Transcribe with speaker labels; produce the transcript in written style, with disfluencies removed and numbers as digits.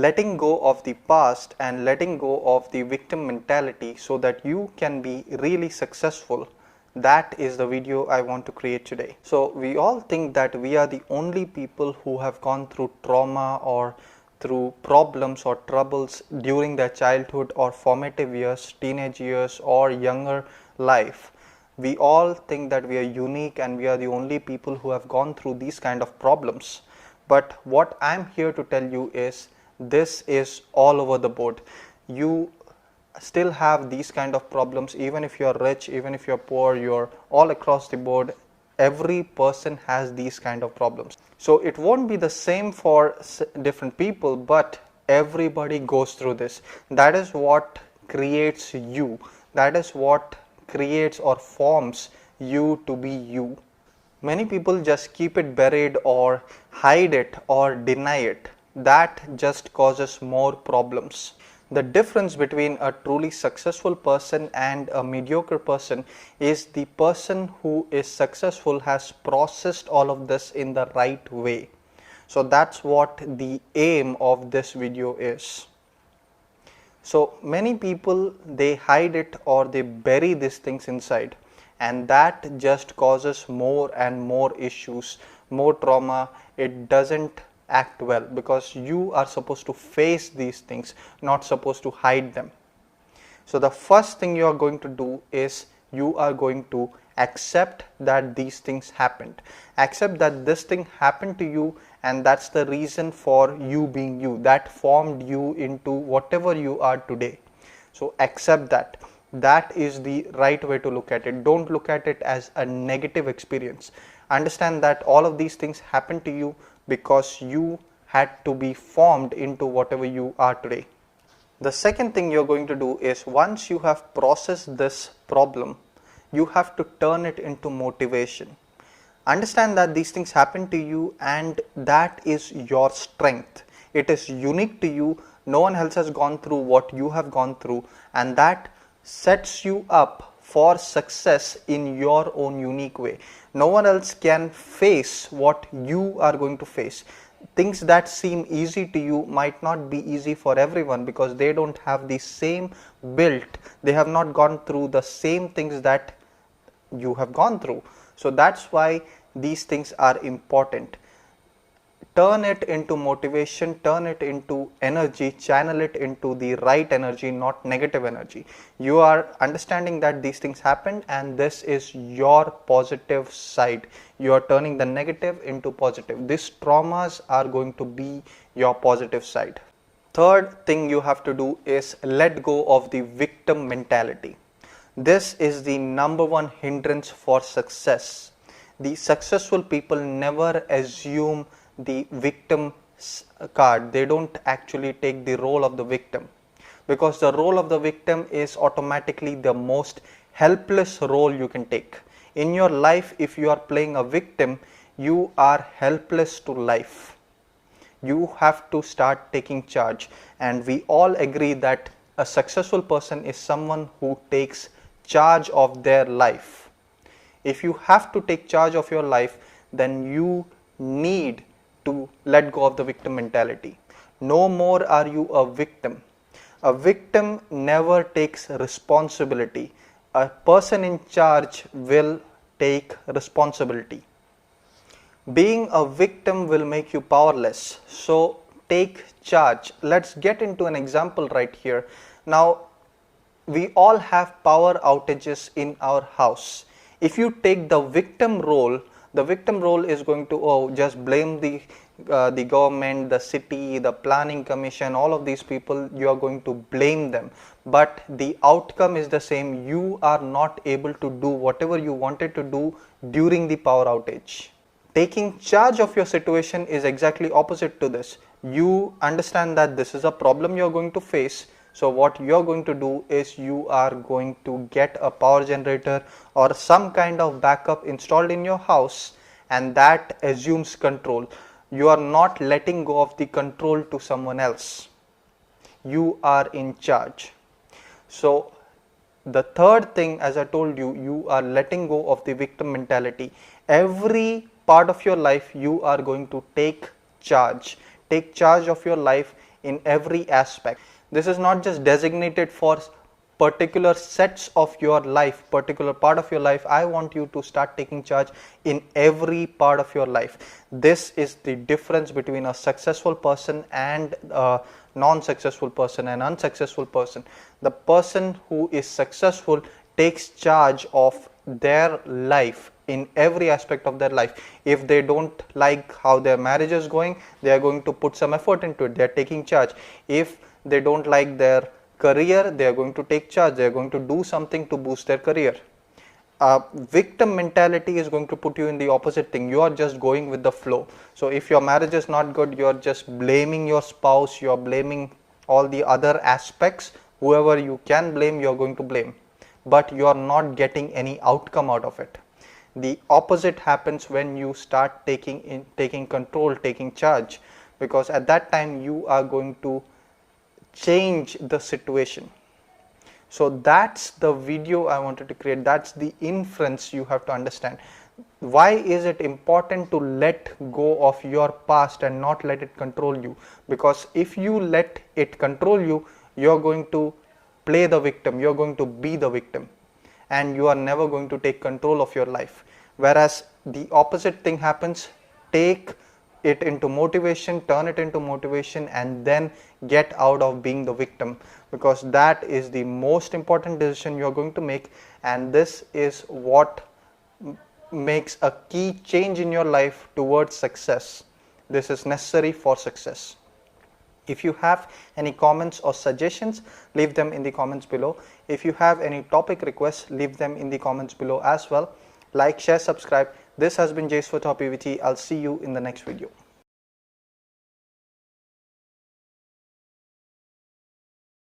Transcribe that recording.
Speaker 1: letting go of the past and letting go of the victim mentality so that you can be really successful. That is the video I want to create today. So we all think that we are the only people who have gone through trauma or through problems or troubles during their childhood or formative years, teenage years or younger life. We all think that we are unique and we are the only people who have gone through these kind of problems. But what I'm here to tell you is this is all over the board. You still have these kind of problems even if you're rich, even if you're poor, you're all across the board. Every person has these kind of problems. So it won't be the same for different people, but everybody goes through this. That is what creates you. That is what creates or forms you to be you. Many people just keep it buried or hide it or deny it. That just causes more problems. The difference between a truly successful person and a mediocre person is the person who is successful has processed all of this in the right way. So that's what the aim of this video is. So many people, they hide it or they bury these things inside, and that just causes more and more issues, more trauma. It doesn't act well because you are supposed to face these things, not supposed to hide them. So the first thing you are going to do is you are going to accept that these things happened. Accept that this thing happened to you and that's the reason for you being you. That formed you into whatever you are today. So accept that. That is the right way to look at it. Don't look at it as a negative experience. Understand that all of these things happened to you because you had to be formed into whatever you are today. The second thing you're going to do is once you have processed this problem, you have to turn it into motivation. Understand that these things happen to you and that is your strength. It is unique to you. No one else has gone through what you have gone through, and that sets you up for success in your own unique way. No one else can face what you are going to face. Things that seem easy to you might not be easy for everyone because they don't have the same build. They have not gone through the same things that you have gone through. So that's why these things are important. Turn it into motivation, turn it into energy, channel it into the right energy, not negative energy. You are understanding that these things happened and this is your positive side. You are turning the negative into positive. These traumas are going to be your positive side. Third thing you have to do is let go of the victim mentality. This is the number one hindrance for success. The successful people never assume the victim card. They don't actually take the role of the victim because the role of the victim is automatically the most helpless role you can take. In your life, if you are playing a victim, you are helpless to life. You have to start taking charge, and we all agree that a successful person is someone who takes charge of their life. If you have to take charge of your life, then you need to let go of the victim mentality. No more are you a victim. A victim never takes responsibility. A person in charge will take responsibility. Being a victim will make you powerless. So take charge. Let's get into an example right here. Now, we all have power outages in our house. If you take the victim role is going to just blame the government, the city, the planning commission, all of these people. You are going to blame them, but the outcome is the same. You are not able to do whatever you wanted to do during the power outage. Taking charge of your situation is exactly opposite to this. You understand that this is a problem you are going to face. So what you are going to do is you are going to get a power generator or some kind of backup installed in your house, and that assumes control. You are not letting go of the control to someone else. You are in charge. So the third thing, as I told you, you are letting go of the victim mentality. Every part of your life you are going to take charge. Take charge of your life in every aspect. This is not just designated for particular sets of your life, particular part of your life. I want you to start taking charge in every part of your life. This is the difference between a successful person and a non-successful person, an unsuccessful person. The person who is successful takes charge of their life in every aspect of their life. If they don't like how their marriage is going, they are going to put some effort into it. They are taking charge. If they don't like their career, they are going to take charge. They are going to do something to boost their career. Victim mentality is going to put you in the opposite thing. You are just going with the flow. So if your marriage is not good, you are just blaming your spouse, you are blaming all the other aspects. Whoever you can blame, you are going to blame, but you are not getting any outcome out of it. The opposite happens when you start taking control, taking charge, because at that time you are going to change the situation. So that's the video I wanted to create. That's the inference you have to understand. Why is it important to let go of your past and not let it control you? Because if you let it control you, you're going to play the victim, you're going to be the victim, and you are never going to take control of your life. Whereas the opposite thing happens. Take it into motivation, turn it into motivation, and then get out of being the victim, because that is the most important decision you are going to make, and this is what makes a key change in your life towards success. This is necessary for success. If you have any comments or suggestions, leave them in the comments below. If you have any topic requests, leave them in the comments below as well. Like, share, subscribe. This has been Jace for TopEvt. I'll see you in the next video.